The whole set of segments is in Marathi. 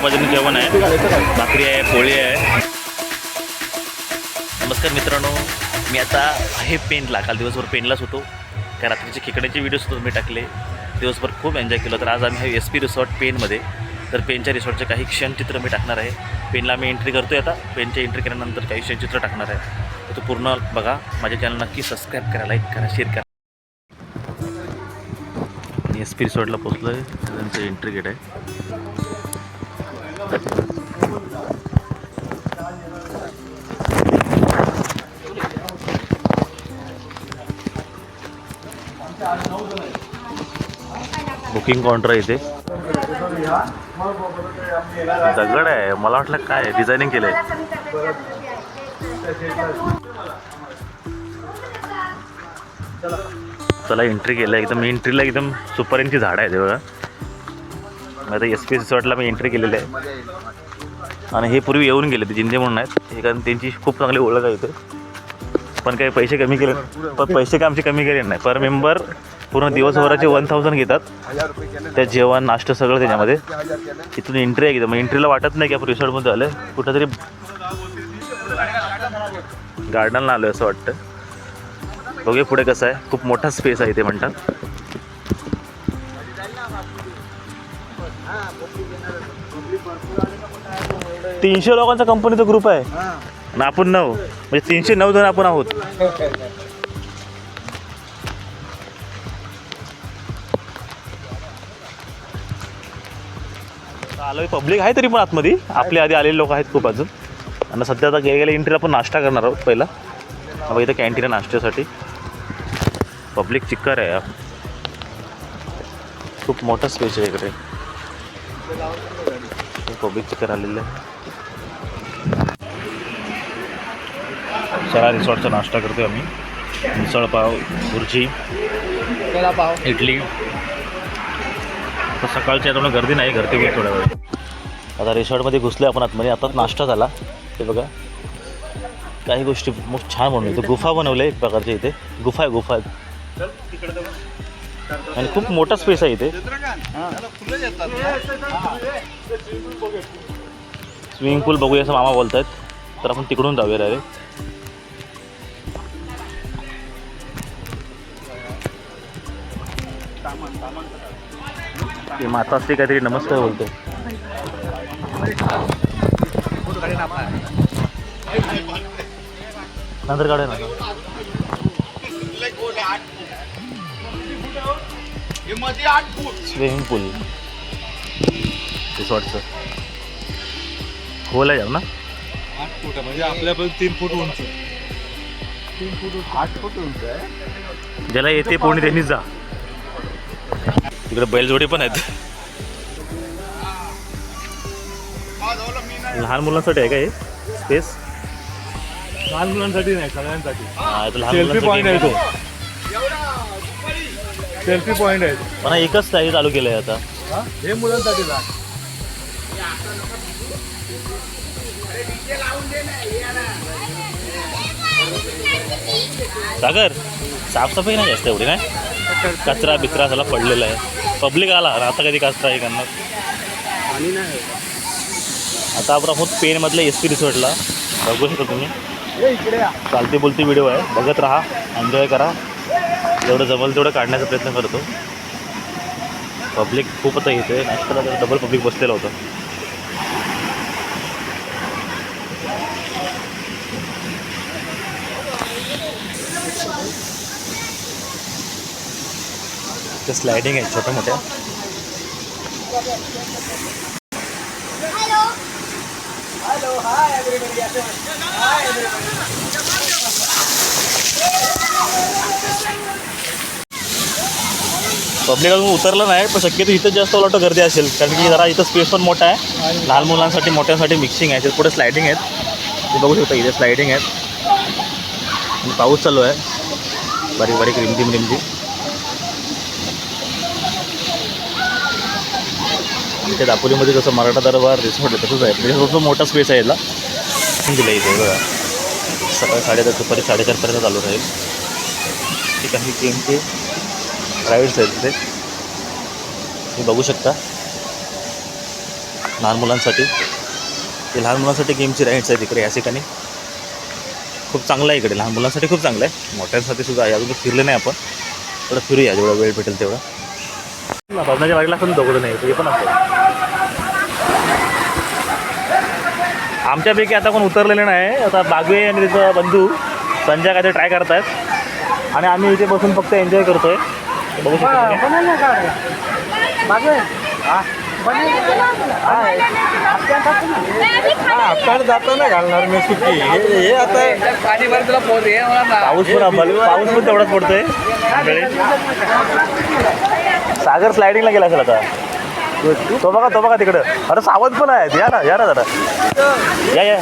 बाजूने जेवण आहे, भाकरी आहे, पोळी आहे. नमस्कार मित्रांनो, मी आता आहे पेनला. काल दिवसभर पेनलाच होतो. त्या रात्रीचे खेकड्याचे व्हिडिओसुद्धा मी टाकले. दिवसभर खूप एन्जॉय केलं. तर आज आम्ही आहे SP रिसॉर्ट पेनमध्ये. तर पेनच्या रिसॉर्टचे काही क्षणचित्र मी टाकणार आहे. पेनला मी एंट्री करतो आहे आता. पेनच्या एंट्री केल्यानंतर काही क्षणचित्र टाकणार आहे. तर तो पूर्ण बघा. माझ्या चॅनल नक्की सबस्क्राईब करा, लाईक करा, शेअर करा. SP रिसॉर्टला पोचलो आहे. त्यांचं एंट्री गेट आहे. बुकिंग काउंटर आहे इथे. दगड आहे. मला वाटलं काय डिझायनिंग केलंय. चला एंट्री केलं. एकदम एंट्रीला एकदम सुपरची झाडं आहे ते बघा. आता SP रिसॉर्टला मी एंट्री केलेली आहे. आणि हे पूर्वी येऊन गेले ते जिंदे म्हणून आहेत. हे कारण त्यांची खूप चांगली ओळख आहे इथे. पण काही पैसे कमी केले, पण पैसे काय आमचे कमी केले नाही. पर मेंबर पूर्ण दिवसभराचे 1000 घेतात. त्या जेवण नाश्ता सगळं त्याच्यामध्ये. इथून एंट्री आहे. एकदम एंट्रीला वाटत नाही की आपण रिसॉर्टमध्ये आलं आहे. कुठंतरी गार्डनला आलो आहे असं वाटतं. बघूया पुढे कसं आहे. खूप मोठा स्पेस आहे इथे म्हणतात. तीनशे लोकांचा कंपनीचा ग्रुप आहे आणि आपण 9 म्हणजे 309 जण आपण आहोत. आलोय. पब्लिक आहे तरी पण आतमध्ये. आपल्या आधी आलेले लोक आहेत खूप अजून. आणि सध्या आता गेल्या एंट्रीला आपण नाश्ता करणार आहोत पहिला. बघा इथं कॅन्टीन आहे नाश्त्यासाठी. पब्लिक चिक्कार आहे. खूप मोठा स्पेस आहे इकडे. पब्लिक चिक्कर आलेलं आहे. चला रिसॉर्टचा नाश्ता करतोय आम्ही. मिसळ पाव, भुर्जी, इडली. आता सकाळची आता गर्दी नाही, गर्दी होईल थोड्या वेळ. आता रिसॉर्टमध्ये घुसले आपण आतमध्ये. आताच नाश्ता झाला. ते बघा काही गोष्टी मग छान बनवले. इथे गुफा बनवले एक प्रकारचे. इथे गुफा आहे. आणि खूप मोठा स्पेस आहे इथे. स्विमिंग पूल बघूया असं मामा बोलत आहेत. तर आपण तिकडून जाऊया डायरेक्ट. ते माता असते काहीतरी नमस्कार बोलतो. नंतर काढूया ना. स्विमिंग पूल रिसॉर्टचं खोल आहे ना. 8 फूट म्हणजे आपल्यापर्यंत 3 फूट उंच. 3 फूट 8 फूट उंच आहे. ज्याला येते पोहणी त्यांनीच जा. तिकडे बैलजोडे पण आहेत. लहान मुलांसाठी आहे का हे स्पेस? लहान मुलांसाठी नाही, सगळ्यांसाठी. सेल्फी पॉईंट आहे तो. सेल्फी पॉईंट आहे. पण एकच काही चालू केलं आहे आता. हे मुलांसाठी लहान. सागर साफसफाई नाही जास्त एवढी नाही. कचरा बिचरा सगळा पडलेला आहे. पब्लिक आला आता कधी कचरा हे करणार. आणि नाही आता आपण आहोत पेनमधल्या SP रिसॉर्टला. बघू शकता तुम्ही. चालती बोलती व्हिडिओ आहे. बघत राहा, एन्जॉय करा. जेवढं जमल तेवढं काढण्याचा प्रयत्न करतो. पब्लिक खूप आता येते. नाश्त्याला तर डबल पब्लिक बसलेलं होतं. ते स्लायडिंग आहे छोट्या मोठ्या. पब्लिक अजून उतरलं नाही, पण शक्यतो इथं जास्त वाटतं गर्दी असेल. कारण की जरा इथं स्पेस पण मोठा आहे. लहान मुलांसाठी मोठ्यांसाठी मिक्सिंग आहे. पुढे स्लायडिंग आहेत. ते बघू शकता इथे स्लायडिंग आहेत. आणि पाऊस चालू आहे. बारीक बारीक रिमझिम रिमझिम. इथे दापोलीमध्ये जसं मराठा दरबार रिसॉर्ट आहे तसंच आहे. त्याच्यासोबत मोठा स्पेस आहे याला दिला इथे बघा. सकाळी 10:30 दुपारी 4:30पर्यंत चालू राहील. ठीक आहे. गेमचे राईड्स आहेत तिथे तुम्ही बघू शकता. लहान मुलांसाठी. ते लहान मुलांसाठी गेमची राईड्स आहेत इकडे या ठिकाणी. खूप चांगलं आहे इकडे, लहान मुलांसाठी खूप चांगलं आहे, मोठ्यांसाठी सुद्धा आहे. अजून फिरले नाही आपण, थोडं फिरूया जेवढा वेळ भेटेल तेवढा. बघण्याच्या वाडीला पण दोघं नाही ते पण असतं. आमच्यापैकी आता कोण उतरलेले नाही. आता बागवे आणि त्याचा बंधू संजय काहीतरी ट्राय करत आहेत आणि आम्ही इथे बसून फक्त एन्जॉय करतोय. बघू शकतो. आपल्याला जाताना घालणार मी सुट्टी. हे आता पाऊस पण तेवढाच पडतोय. सागर स्लायडिंगला गेला असेल आता. तो बघा तिकडं. अरे सावध पण आहे. या ना जरा या.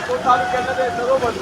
तो चालू केलं ते सर्व बंद.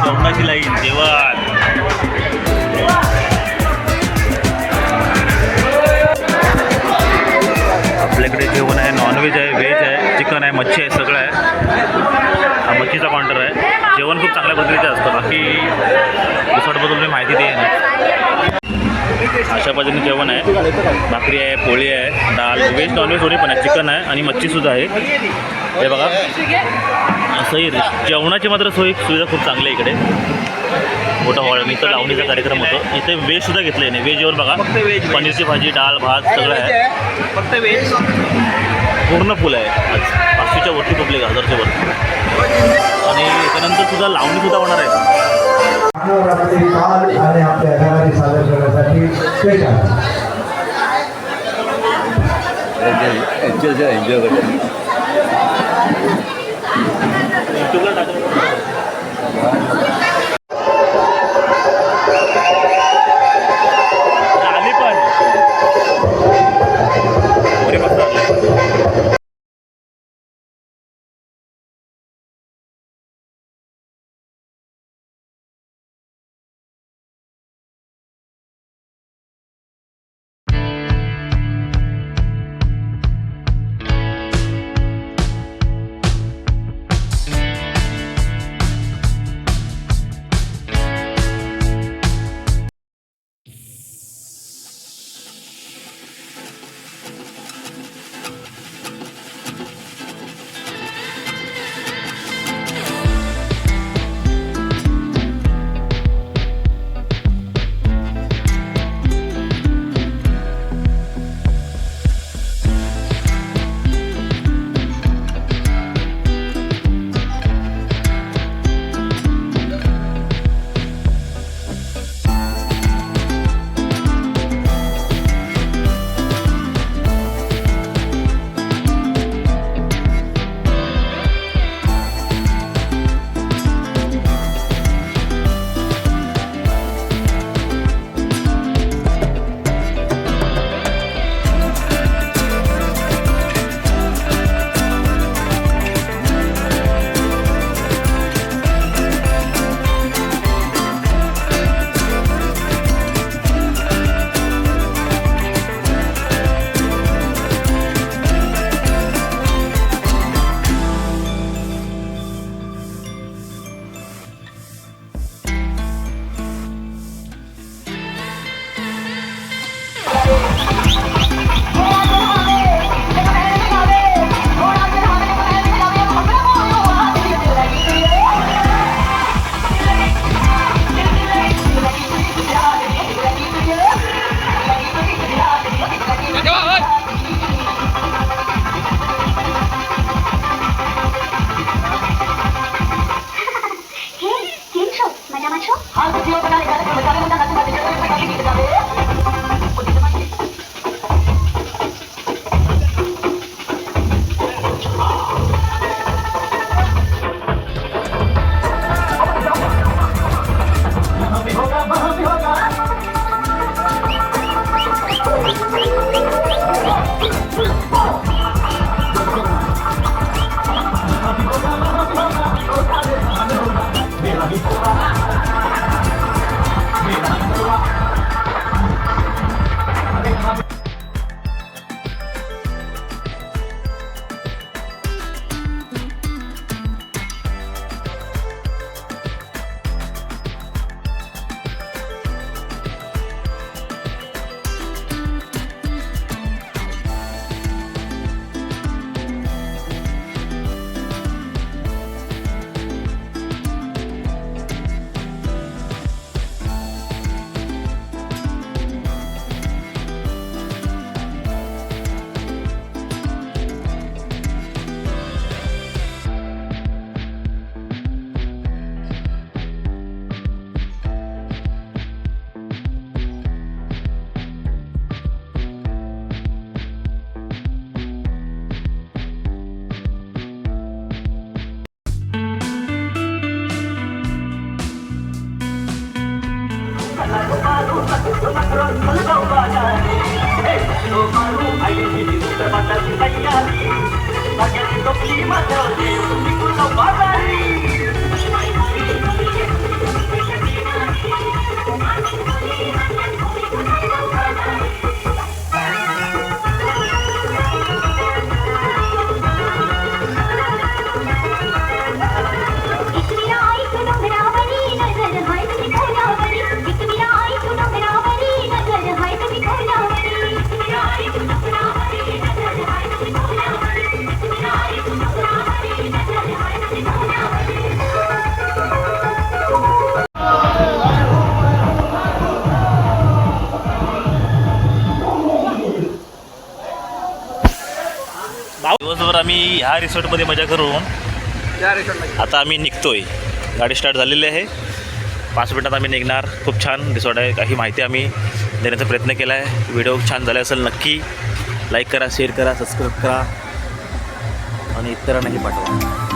जेवणाची लाईन जेवण. आपल्याकडे जेवण आहे, नॉनव्हेज आहे, व्हेज आहे, चिकन आहे, मच्छी आहे, सगळं आहे. हा मच्छीचा काउंटर आहे. जेवण खूप चांगल्या पद्धतीचं असतं. बाकी रिसॉर्टबद्दल मी माहिती देईन. अशा पद्धतीने जेवण आहे. भाकरी आहे, पोळी आहे, डाळ, व्हेज नॉनव्हेज दोन्ही पण आहे, चिकन आहे आणि मच्छीसुद्धा आहे. हे बघा असंही जेवणाची मात्र सुविधा खूप चांगली आहे इकडे. मोठा हॉल आणि इथं लावणीचा कार्यक्रम होतो. इथे व्हेजसुद्धा घेतलं आहे. व्हेज जेवण बघा, पनीरची भाजी, डाळ, भात सगळं आहे. फक्त वेज पूर्ण फुल आहे. आज 500च्या वरती पब्लिक, 1000च्या वरती. आणि त्यानंतर सुद्धा लावणीसुद्धा होणार आहे. आणि आपल्या घराने सादर करण्यासाठी एन्जॉय करतो. आली पण बरी मस्त आली. दिवसभर आम्ही ह्या रिसॉर्टमध्ये मजा करून आता आम्ही निघतोय. गाडी स्टार्ट झालेली आहे. 5 मिनिटात आम्ही निघणार. खूप छान रिसॉर्ट आहे. काही माहिती आम्ही देण्याचा प्रयत्न केला आहे. व्हिडिओ छान झाला असेल नक्की लाईक करा, शेअर करा, सबस्क्राईब करा आणि इतरांनाही पाठवा.